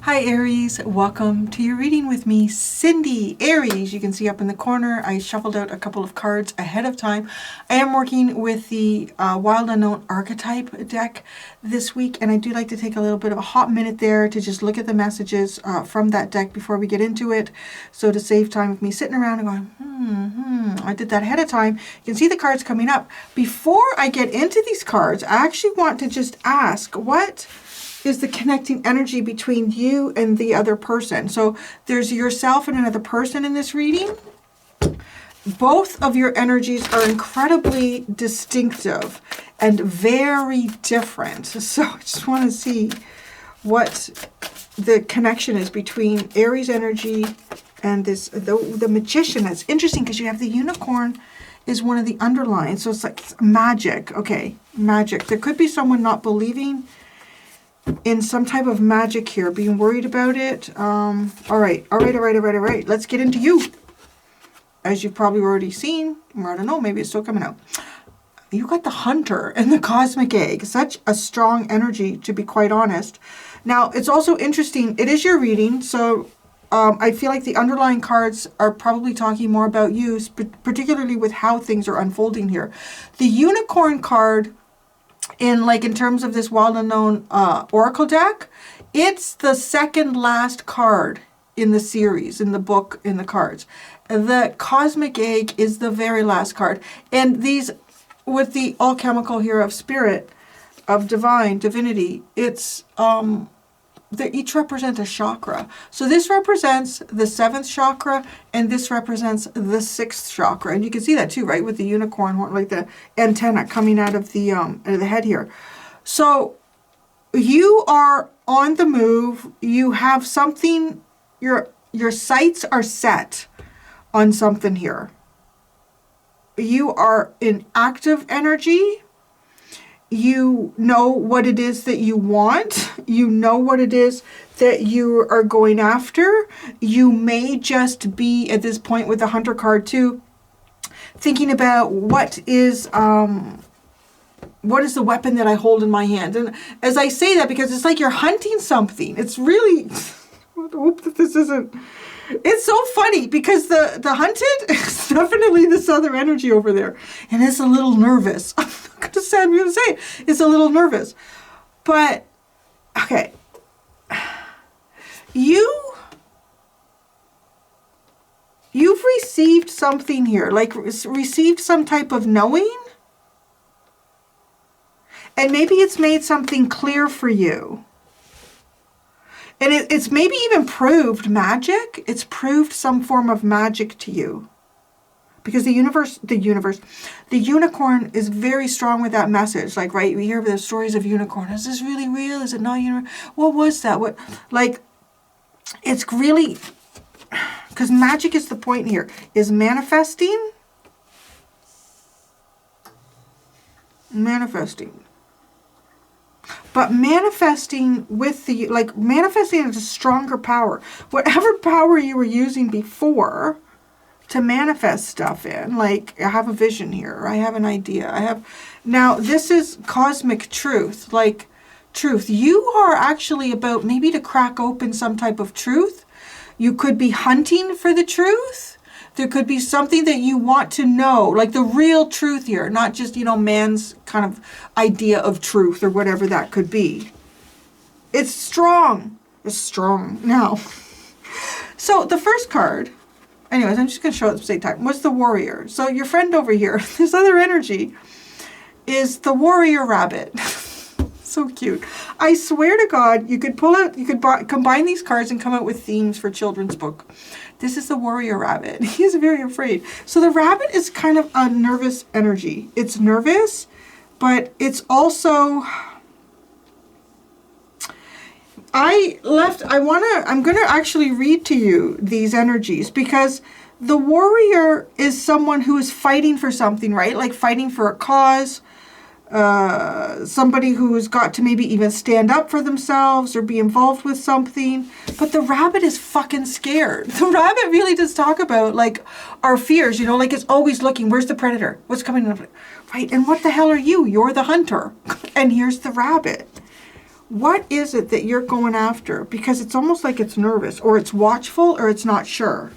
Hi Aries, welcome to your reading with me, Cindy. Aries, you can see up in the corner, I shuffled out a couple of cards ahead of time. I am working with the Wild Unknown Archetype deck this week, and I do like to take a little bit of a hot minute there to just look at the messages from that deck before we get into it. So to save time with me sitting around and going, I did that ahead of time. You can see the cards coming up. Before I get into these cards, I actually want to just ask, what is the connecting energy between you and the other person? So there's yourself and another person in this reading. Both of your energies are incredibly distinctive and very different. So I just want to see what the connection is between Aries energy and this the Magician. That's interesting because you have the Unicorn is one of the underlines. So it's like magic. Okay, magic. There could be someone not believing in some type of magic here, being worried about it. All right. Let's get into you. As you've probably already seen, or I don't know, maybe it's still coming out. You got the Hunter and the Cosmic Egg. Such a strong energy, to be quite honest. Now, it's also interesting. It is your reading, so I feel like the underlying cards are probably talking more about you, particularly with how things are unfolding here. The Unicorn card, in terms of this Wild Unknown Oracle deck, it's the second last card in the series, in the book, in the cards. The Cosmic Egg is the very last card. And these, with the alchemical here of spirit, of divinity, it's, they each represent a chakra. So this represents the 7th chakra, and this represents the 6th chakra. And you can see that too, right? With the unicorn, like the antenna coming out of the head here. So you are on the move. You have something, your sights are set on something here. You are in active energy. You know what it is that you want. You know what it is that you are going after. You may just be, at this point with the Hunter card too, thinking about what is the weapon that I hold in my hand. And as I say that, because it's like you're hunting something. It's really, I hope that this isn't, it's so funny because the hunted is definitely this other energy over there. And it's a little nervous. I'm going to say it. It's a little nervous. But, okay. You've received something here. Like received some type of knowing. And maybe it's made something clear for you. And it's maybe even proved magic. It's proved some form of magic to you. Because the unicorn is very strong with that message. Like, right, we hear the stories of unicorn. Is this really real? Is it not unicorn? What was that? What, like, it's really, because magic is the point here, is manifesting. But manifesting with the, like, manifesting is a stronger power. Whatever power you were using before to manifest stuff in, like, I have a vision here, I have an idea, now this is cosmic truth, like truth. You are actually about maybe to crack open some type of truth. You could be hunting for the truth. There could be something that you want to know, like the real truth here, not just, man's kind of idea of truth or whatever that could be. It's strong. It's strong. Now, so the first card, anyways, I'm just going to show it at the same time, was the Warrior. So your friend over here, this other energy, is the Warrior Rabbit. So cute. I swear to God, you could combine these cards and come out with themes for children's book. This is the Warrior Rabbit. He is very afraid. So the rabbit is kind of a nervous energy. It's nervous, but it's also, I'm going to actually read to you these energies, because the warrior is someone who is fighting for something, right? Like fighting for a cause, somebody who's got to maybe even stand up for themselves or be involved with something. But the rabbit is fucking scared. The rabbit really does talk about like our fears, like it's always looking, where's the predator? What's coming up? Right? And what the hell are you? You're the hunter. And here's the rabbit. What is it that you're going after? Because it's almost like it's nervous, or it's watchful, or it's not sure.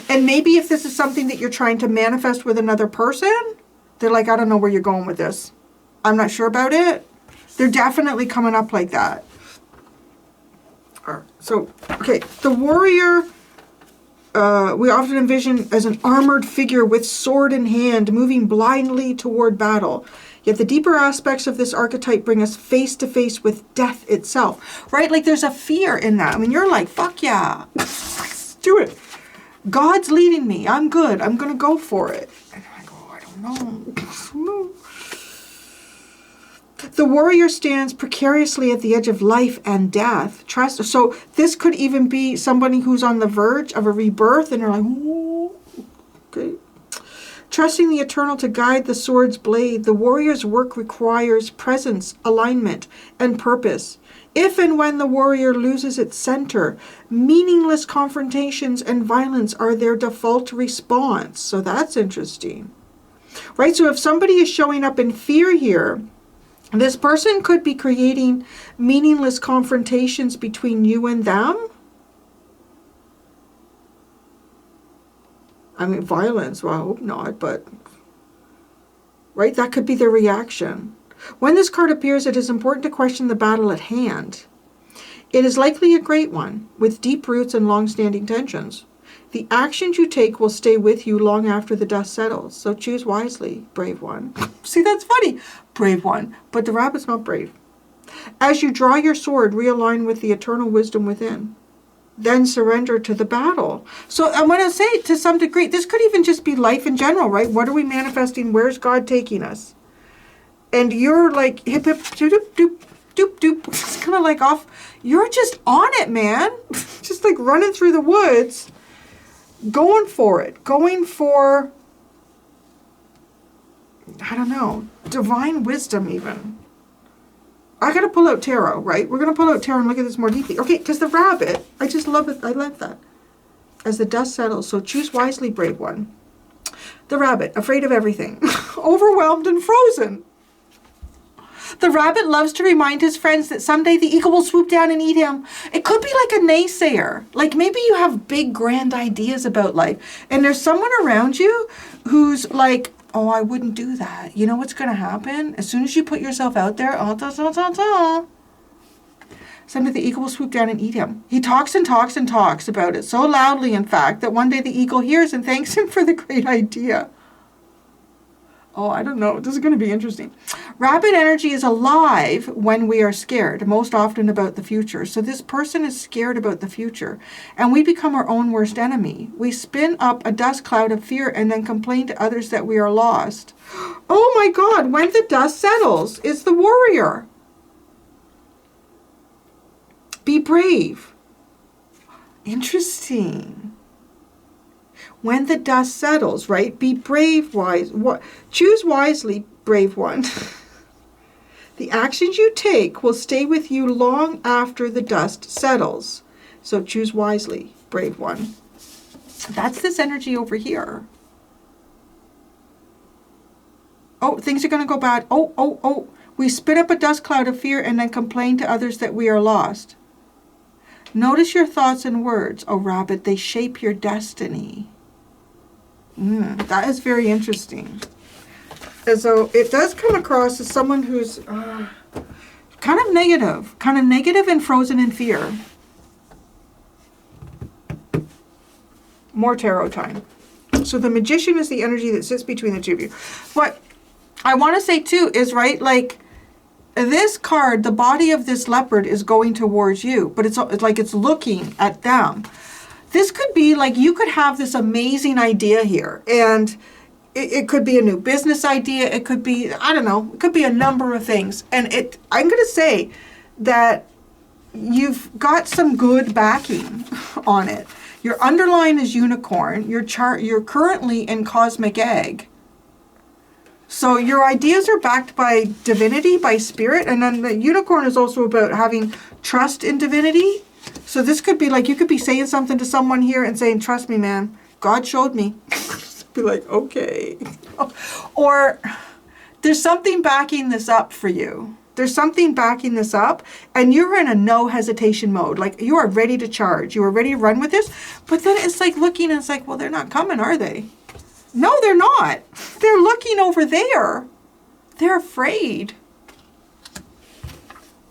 And maybe if this is something that you're trying to manifest with another person, they're like, I don't know where you're going with this. I'm not sure about it. They're definitely coming up like that. So, okay, the warrior, we often envision as an armored figure with sword in hand, moving blindly toward battle. Yet the deeper aspects of this archetype bring us face to face with death itself, right? Like there's a fear in that. I mean, you're like, fuck yeah, let's do it. God's leading me. I'm good. I'm going to go for it. And I go, I don't know. The warrior stands precariously at the edge of life and death. Trust. So this could even be somebody who's on the verge of a rebirth, and they're like, ooh, okay. Trusting the eternal to guide the sword's blade, the warrior's work requires presence, alignment, and purpose. If and when the warrior loses its center, meaningless confrontations and violence are their default response. So that's interesting, right? So if somebody is showing up in fear here, this person could be creating meaningless confrontations between you and them. I mean, violence, well, I hope not, but, right, that could be their reaction. When this card appears, it is important to question the battle at hand. It is likely a great one, with deep roots and long-standing tensions. The actions you take will stay with you long after the dust settles, so choose wisely, brave one. See, that's funny, brave one, but the rabbit's not brave. As you draw your sword, realign with the eternal wisdom within. Then surrender to the battle. So I'm going to say, to some degree, this could even just be life in general, right? What are we manifesting? Where's God taking us? And you're like, hip, hip, doop, doop, doop, doop. It's kind of like off. You're just on it, man. Just like running through the woods, going for it. Going for, I don't know, divine wisdom even. I got to pull out tarot, right? We're going to pull out tarot and look at this more deeply. Okay, because the rabbit, I just love it. I love that. As the dust settles, so choose wisely, brave one. The rabbit, afraid of everything, overwhelmed and frozen. The rabbit loves to remind his friends that someday the eagle will swoop down and eat him. It could be like a naysayer. Like maybe you have big, grand ideas about life, and there's someone around you who's like, oh, I wouldn't do that. You know what's going to happen? As soon as you put yourself out there, someday the eagle will swoop down and eat him. He talks and talks and talks about it so loudly, in fact, that one day the eagle hears and thanks him for the great idea. Oh, I don't know. This is going to be interesting. Rabbit energy is alive when we are scared, most often about the future. So this person is scared about the future, and we become our own worst enemy. We spin up a dust cloud of fear and then complain to others that we are lost. Oh my God, when the dust settles, is the warrior. Be brave. Interesting. When the dust settles, right? Be brave, wise. Choose wisely, brave one. The actions you take will stay with you long after the dust settles. So choose wisely, brave one. That's this energy over here. Oh, things are going to go bad. Oh. We spit up a dust cloud of fear and then complain to others that we are lost. Notice your thoughts and words, oh rabbit. They shape your destiny. That is very interesting. And so it does come across as someone who's kind of negative and frozen in fear. More tarot time. So the magician is the energy that sits between the two of you. What I want to say too is, right, like this card, the body of this leopard is going towards you, but it's like it's looking at them. This could be like you could have this amazing idea here, and it could be a new business idea. It could be, I don't know, it could be a number of things. And I'm going to say that you've got some good backing on it. Your underline is unicorn. You're currently in cosmic egg. So your ideas are backed by divinity, by spirit. And then the unicorn is also about having trust in divinity. So this could be like, you could be saying something to someone here and saying, trust me, man, God showed me. Be like, okay. Or there's something backing this up for you. There's something backing this up, and you're in a no hesitation mode. Like, you are ready to charge. You are ready to run with this. But then it's like looking, and it's like, well, they're not coming, are they? No, they're not. They're looking over there. They're afraid.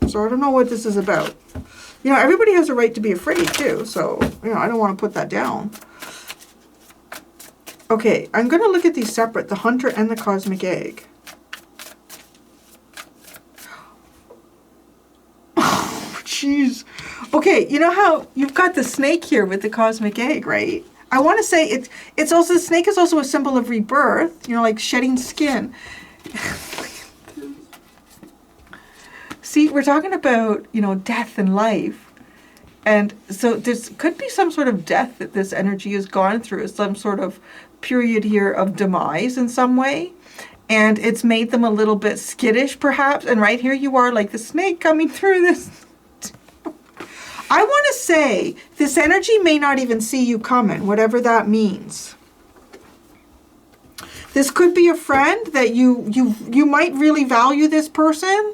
So I don't know what this is about. You know, everybody has a right to be afraid too. So, you know, I don't want to put that down. Okay, I'm going to look at these separate, the Hunter and the Cosmic Egg. Oh, jeez. Okay, you know how you've got the snake here with the Cosmic Egg, right? I want to say it's also, the snake is also a symbol of rebirth, you know, like shedding skin. See, we're talking about, you know, death and life. And so there's could be some sort of death that this energy has gone through, some sort of period here of demise in some way. And it's made them a little bit skittish, perhaps. And right here you are, like the snake coming through this. I want to say this energy may not even see you coming, whatever that means. This could be a friend that you might really value this person.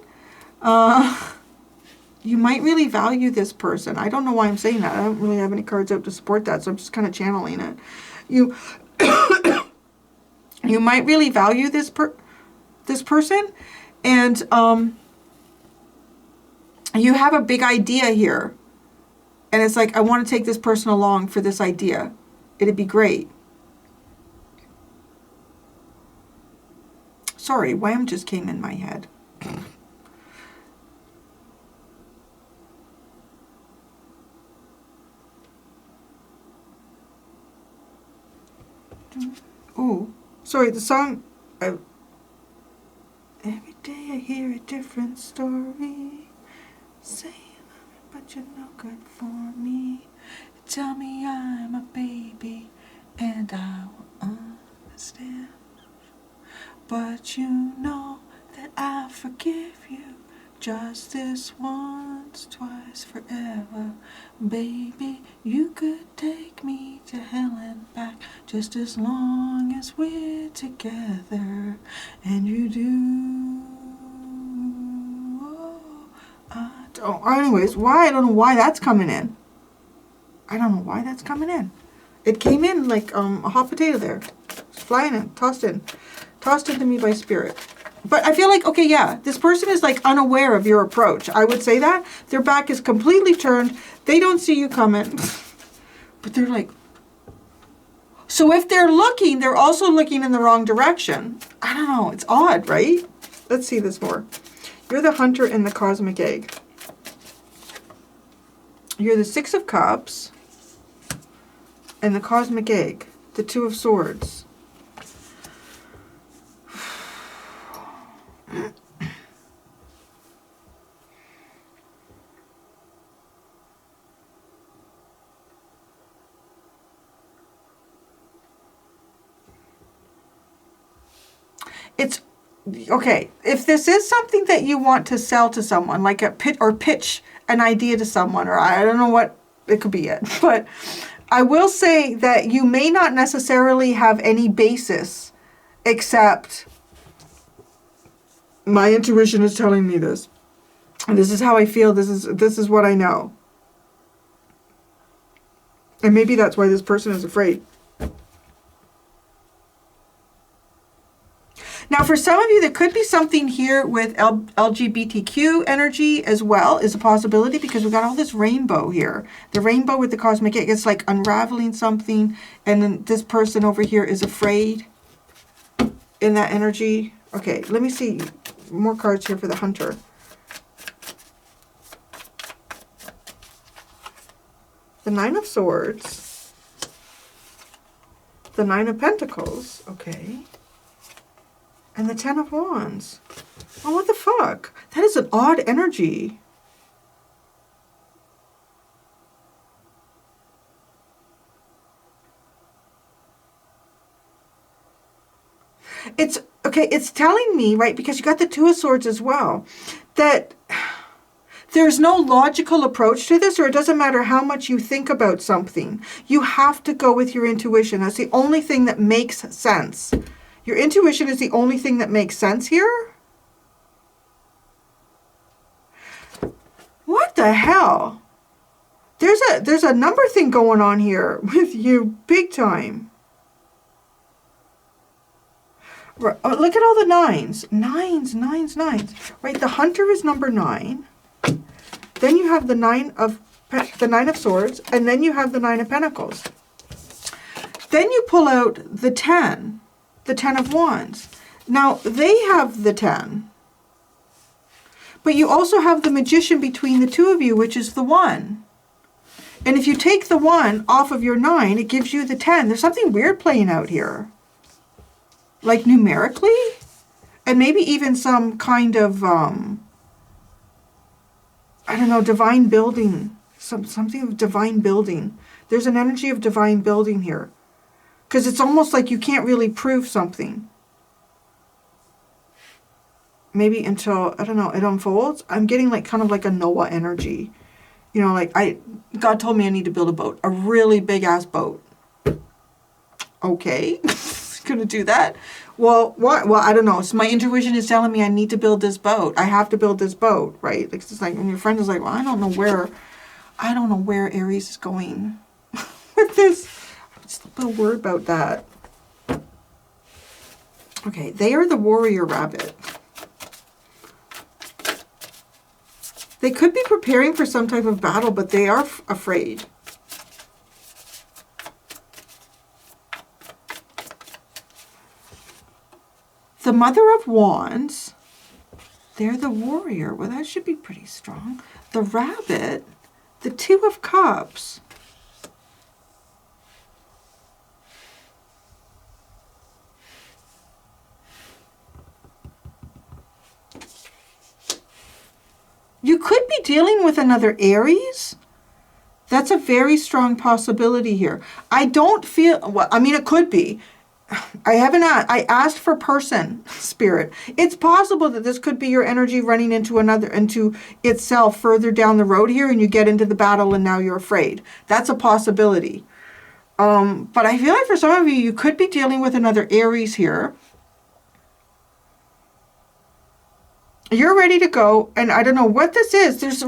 You might really value this person. I don't know why I'm saying that. I don't really have any cards out to support that, so I'm just kind of channeling it. You you might really value this person, and you have a big idea here. And it's like, I want to take this person along for this idea. It'd be great. Sorry, wham just came in my head. Oh, sorry, the song. Every day I hear a different story. Say, but you're no good for me. Tell me I'm a baby and I will understand. But you know that I forgive you just this once, twice, forever. Baby, you could take me to hell and back just as long as we're together. And you do. Oh, anyways, why? I don't know why that's coming in. I don't know why that's coming in. It came in like a hot potato there. It's flying in, tossed into me by spirit. But I feel like, okay, yeah, this person is like unaware of your approach. I would say that. Their back is completely turned. They don't see you coming. But they're like... So if they're looking, they're also looking in the wrong direction. I don't know. It's odd, right? Let's see this more. You're the Hunter and the Cosmic Egg. You're the Six of Cups and the Cosmic Egg, the Two of Swords. It's okay. If this is something that you want to sell to someone, like a pitch an idea to someone, or I don't know what it could be yet, but I will say that you may not necessarily have any basis except my intuition is telling me this. And this is how I feel. This is what I know. And maybe that's why this person is afraid. Now, for some of you, there could be something here with LGBTQ energy as well, is a possibility, because we've got all this rainbow here. The rainbow with the Cosmic Egg, it's like unraveling something, and then this person over here is afraid in that energy. Okay, let me see more cards here for the Hunter. The Nine of Swords. The Nine of Pentacles. Okay. And the Ten of Wands. Oh, what the fuck? That is an odd energy. It's, okay, it's telling me, right, because you got the Two of Swords as well, that there's no logical approach to this, or it doesn't matter how much you think about something. You have to go with your intuition. That's the only thing that makes sense. Your intuition is the only thing that makes sense here. What the hell? There's a number thing going on here with you, big time. Look at all the nines. Nines, nines, nines. Right, the hunter is number 9. Then you have the nine of swords, and then you have the 9 of pentacles. Then you pull out the 10 of wands. Now, they have the 10. But you also have the magician between the two of you, which is the 1. And if you take the 1 off of your 9, it gives you the 10. There's something weird playing out here. Like numerically? And maybe even some kind of, I don't know, divine building. Something of divine building. There's an energy of divine building here. Because it's almost like you can't really prove something. Maybe until, I don't know, it unfolds. I'm getting like kind of like a Noah energy. You know, like God told me I need to build a boat. A really big ass boat. Okay. Gonna do that. Well, what? Well, I don't know. So my intuition is telling me I need to build this boat. I have to build this boat, right? Like, it's like when your friend is like, well, I don't know where Aries is going with this. Just a little word about that. Okay, they are the warrior rabbit. They could be preparing for some type of battle, but they are afraid. The Mother of Wands, they're the warrior. Well, that should be pretty strong. The Rabbit, the Two of Cups. You could be dealing with another Aries. That's a very strong possibility here. I don't feel, well, I mean, it could be. I asked for person, spirit. It's possible that this could be your energy running into itself further down the road here, and you get into the battle and now you're afraid. That's a possibility. But I feel like for some of you, you could be dealing with another Aries here. You're ready to go, and I don't know what this is. There's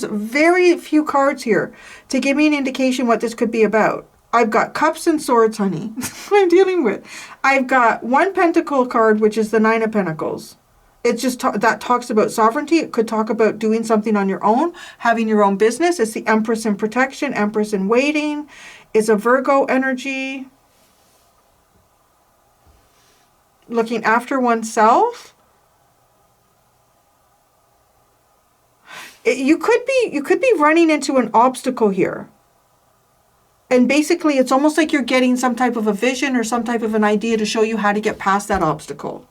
very few cards here to give me an indication what this could be about. I've got cups and swords, honey. That's what I'm dealing with. I've got 1 pentacle card, which is the 9 of pentacles. It's just that talks about sovereignty. It could talk about doing something on your own, having your own business. It's the Empress in protection, Empress in waiting. It's a Virgo energy. Looking after oneself. You could be running into an obstacle here. And basically, it's almost like you're getting some type of a vision or some type of an idea to show you how to get past that obstacle.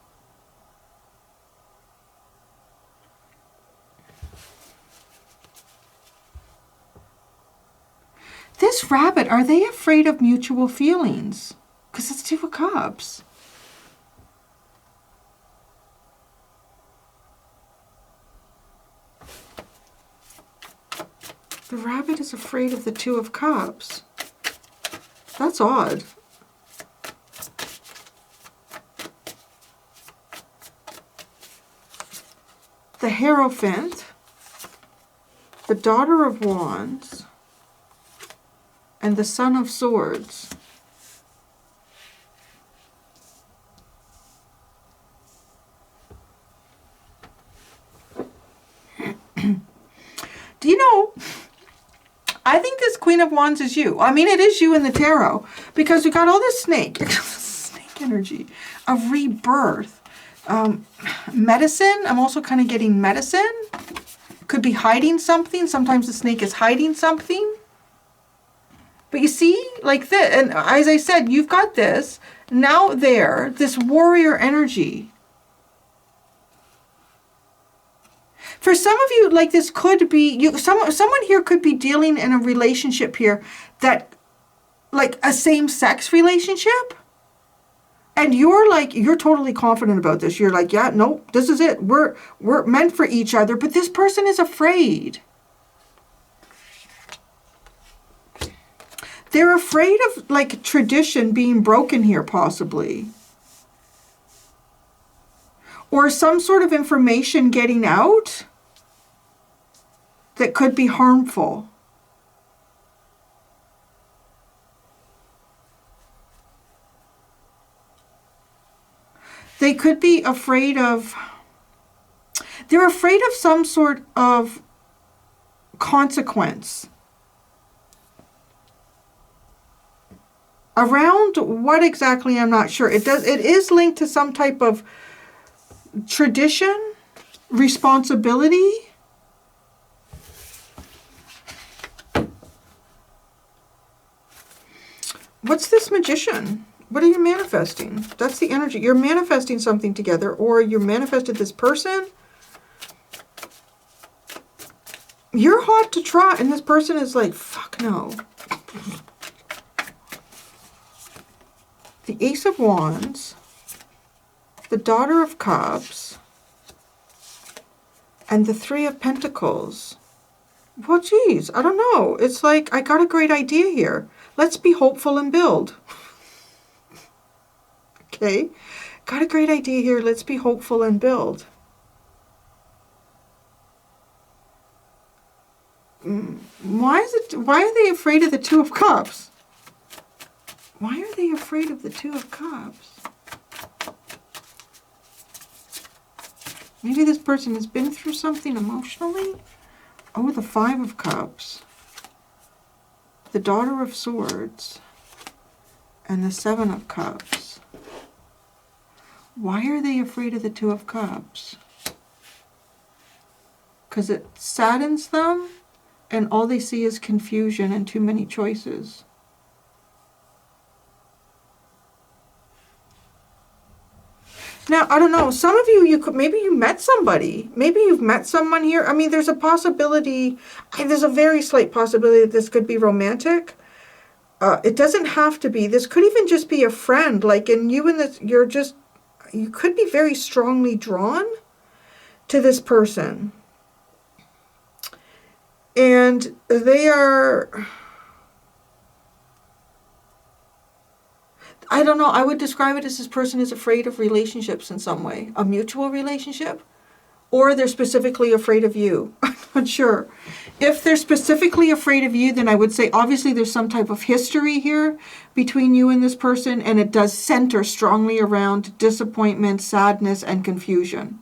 This rabbit, are they afraid of mutual feelings? Because it's 2 of Cups. The rabbit is afraid of the 2 of Cups. That's odd. The Hierophant, the Daughter of Wands, and the Son of Swords. Do you know, I think this Queen of Wands is you. I mean, it is you in the tarot, because we got all this snake energy of rebirth. Medicine, I'm also kind of getting medicine. Could be hiding something. Sometimes the snake is hiding something. But you see, like this, and as I said, you've got this, now this warrior energy. For some of you, like this could be, someone here could be dealing in a relationship here that, like a same-sex relationship. And you're totally confident about this. You're like, yeah, no, this is it. We're meant for each other. But this person is afraid. They're afraid of like tradition being broken here, possibly. Or some sort of information getting out. that could be harmful. They could be afraid of, they're afraid of some sort of consequence. Around what exactly, I'm not sure. It is linked to some type of tradition, responsibility. What's this Magician? What are you manifesting? That's the energy. You're manifesting something together, or you manifested this person. You're hot to trot, and this person is like, fuck no. The Ace of Wands, the Daughter of Cups, and the Three of Pentacles. Well, geez, I don't know. It's like, I got a great idea here. Let's be hopeful and build. Okay, got a great idea here. Let's be hopeful and build. Why are they afraid of the Two of Cups? Why are they afraid of the Two of Cups? Maybe this person has been through something emotionally. Oh, the Five of Cups, the Daughter of Swords, and the Seven of Cups. Why are they afraid of the Two of Cups? Because it saddens them, and all they see is confusion and too many choices. Now, I don't know, some of you could, maybe you met somebody. Maybe you've met someone here. I mean, there's a possibility, there's a very slight possibility that this could be romantic. It doesn't have to be. This could even just be a friend. Like, and you and this, you could be very strongly drawn to this person. And they are, I don't know, I would describe it as this person is afraid of relationships in some way. A mutual relationship. Or they're specifically afraid of you. I'm not sure. If they're specifically afraid of you, then I would say obviously there's some type of history here between you and this person, and it does center strongly around disappointment, sadness, and confusion.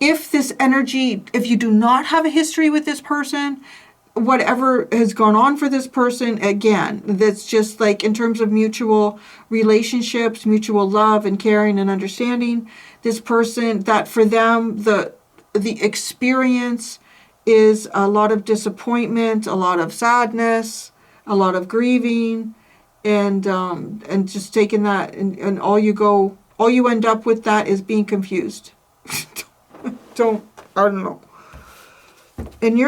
If this energy, if you do not have a history with this person, whatever has gone on for this person, again, that's just like in terms of mutual relationships, mutual love and caring and understanding, this person, that for them, the experience is a lot of disappointment, a lot of sadness, a lot of grieving, and just taking that, and all you end up with that is being confused. I don't know. And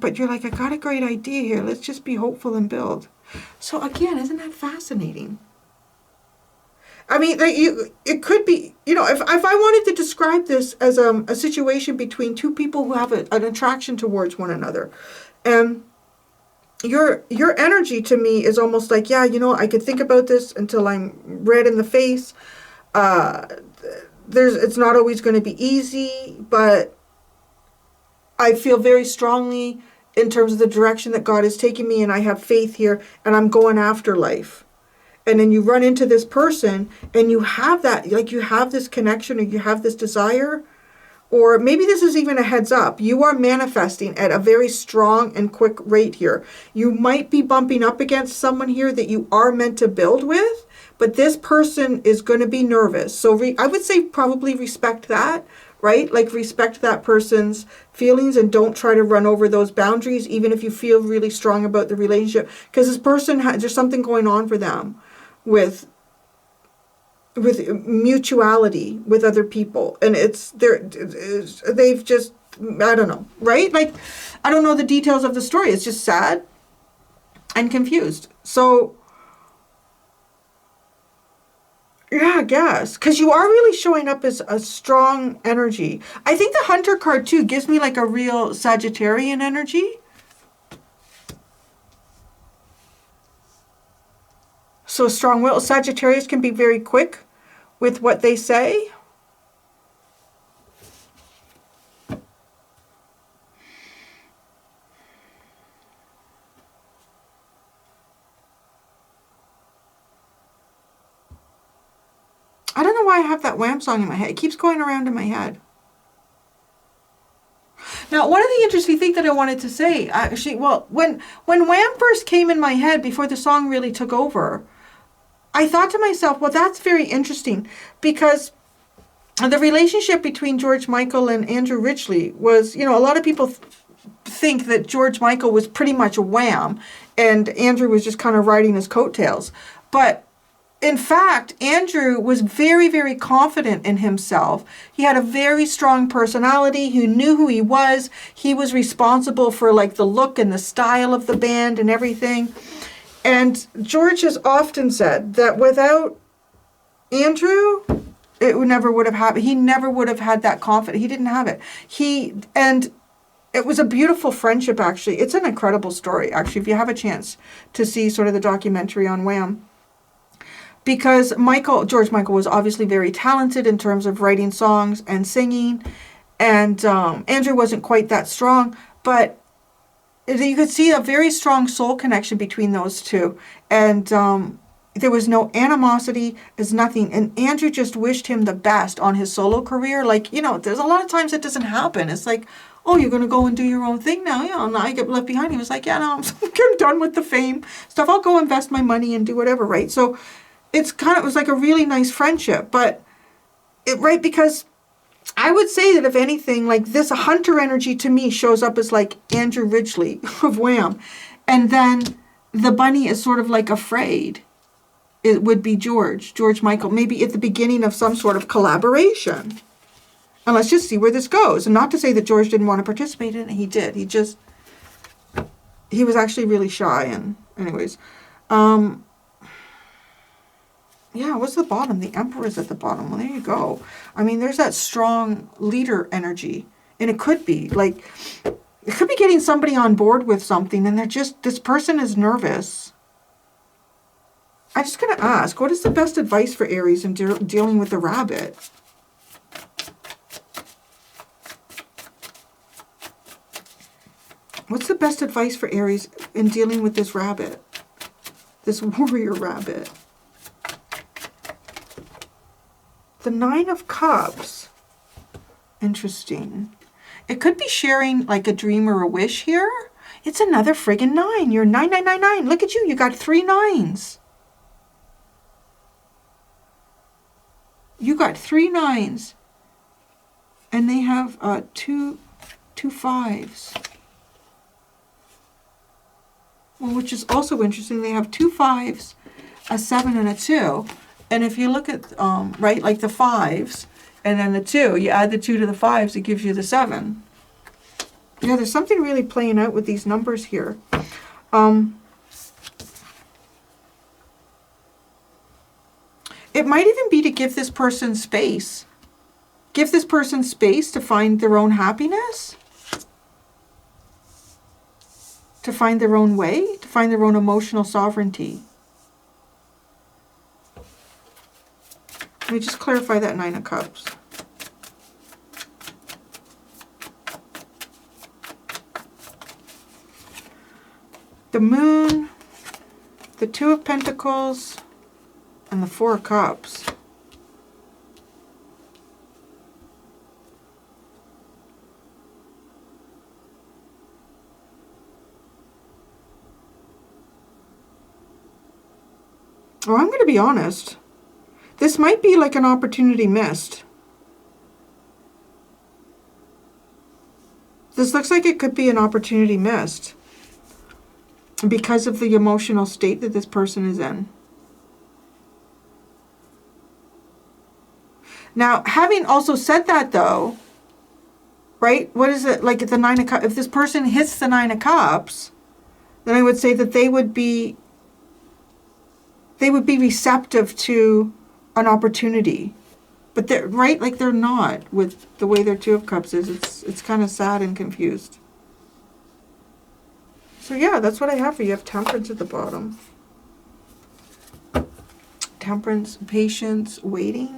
but you're like, I got a great idea here. Let's just be hopeful and build. So again, isn't that fascinating? I mean, it could be, you know, if I wanted to describe this as a situation between two people who have an attraction towards one another, and your energy to me is almost like, yeah, you know, I could think about this until I'm red in the face. It's not always going to be easy, but I feel very strongly in terms of the direction that God is taking me, and I have faith here, and I'm going after life. And then you run into this person, and you have that, like you have this connection, or you have this desire, or maybe this is even a heads up. You are manifesting at a very strong and quick rate here. You might be bumping up against someone here that you are meant to build with, but this person is going to be nervous. So I would say probably respect that. Right? Like respect that person's feelings and don't try to run over those boundaries, even if you feel really strong about the relationship. Because this person, there's something going on for them with mutuality with other people. And they've just, I don't know, right? Like, I don't know the details of the story. It's just sad and confused. So, yeah, I guess. Because you are really showing up as a strong energy. I think the Hunter card, too, gives me like a real Sagittarian energy. So strong will. Sagittarius can be very quick with what they say. I don't know why I have that Wham song in my head. It keeps going around in my head. Now, one of the interesting things that I wanted to say, actually, well, when Wham first came in my head before the song really took over, I thought to myself, well, that's very interesting, because the relationship between George Michael and Andrew Ridgeley was, a lot of people think that George Michael was pretty much a Wham, and Andrew was just kind of riding his coattails. But in fact, Andrew was very, very confident in himself. He had a very strong personality. He knew who he was. He was responsible for like the look and the style of the band and everything. And George has often said that without Andrew, it never would have happened. He never would have had that confidence. He didn't have it. And it was a beautiful friendship, actually. It's an incredible story, actually, if you have a chance to see sort of the documentary on Wham. Because George Michael was obviously very talented in terms of writing songs and singing. And Andrew wasn't quite that strong. But you could see a very strong soul connection between those two. And there was no animosity, there's nothing. And Andrew just wished him the best on his solo career. Like, there's a lot of times it doesn't happen. It's like, oh, you're going to go and do your own thing now. And I get left behind. He was like, yeah, no, I'm done with the fame stuff. I'll go invest my money and do whatever, right? So it was like a really nice friendship. But, because I would say that if anything, like this Hunter energy to me shows up as like Andrew Ridgeley of Wham. And then the bunny is sort of like afraid. It would be George Michael, maybe at the beginning of some sort of collaboration. And let's just see where this goes. And not to say that George didn't want to participate in it. He did. He was actually really shy. And anyways, yeah, what's the bottom? The Emperor's at the bottom. Well, there you go. I mean, there's that strong leader energy. And it could be getting somebody on board with something. And this person is nervous. I'm just going to ask, what is the best advice for Aries in dealing with the rabbit? What's the best advice for Aries in dealing with this rabbit? This warrior rabbit. The Nine of Cups. Interesting. It could be sharing like a dream or a wish here. It's another friggin' 9. You're 9999. Look at you. You got 3 9s. You got 3 9s. And they have 2 5s. Well, which is also interesting. They have 2 5s, a 7, and a 2. And if you look at, right, like the 5s, and then the 2, you add the 2 to the 5s, it gives you the 7. Yeah, there's something really playing out with these numbers here. It might even be to give this person space. Give this person space to find their own happiness. To find their own way. To find their own emotional sovereignty. Let me just clarify that 9 of Cups. The Moon, the 2 of Pentacles, and the 4 of Cups. Well, I'm going to be honest. This might be like an opportunity missed. This looks like it could be an opportunity missed because of the emotional state that this person is in. Now, having also said that though, right? What is it like at the 9 of Cups? If this person hits the 9 of Cups, then I would say that they would be receptive to an opportunity. But they're right, like they're not with the way their 2 of Cups is. It's kind of sad and confused. So yeah, that's what I have for you. You have Temperance at the bottom. Temperance, patience, waiting.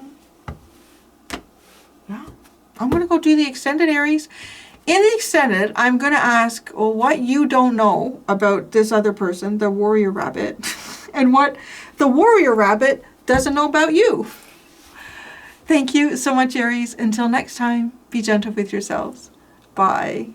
Yeah. I'm going to go do the extended, Aries. In the extended, I'm going to ask what you don't know about this other person, the warrior rabbit, and what the warrior rabbit doesn't know about you. Thank you so much, Aries. Until next time, be gentle with yourselves. Bye.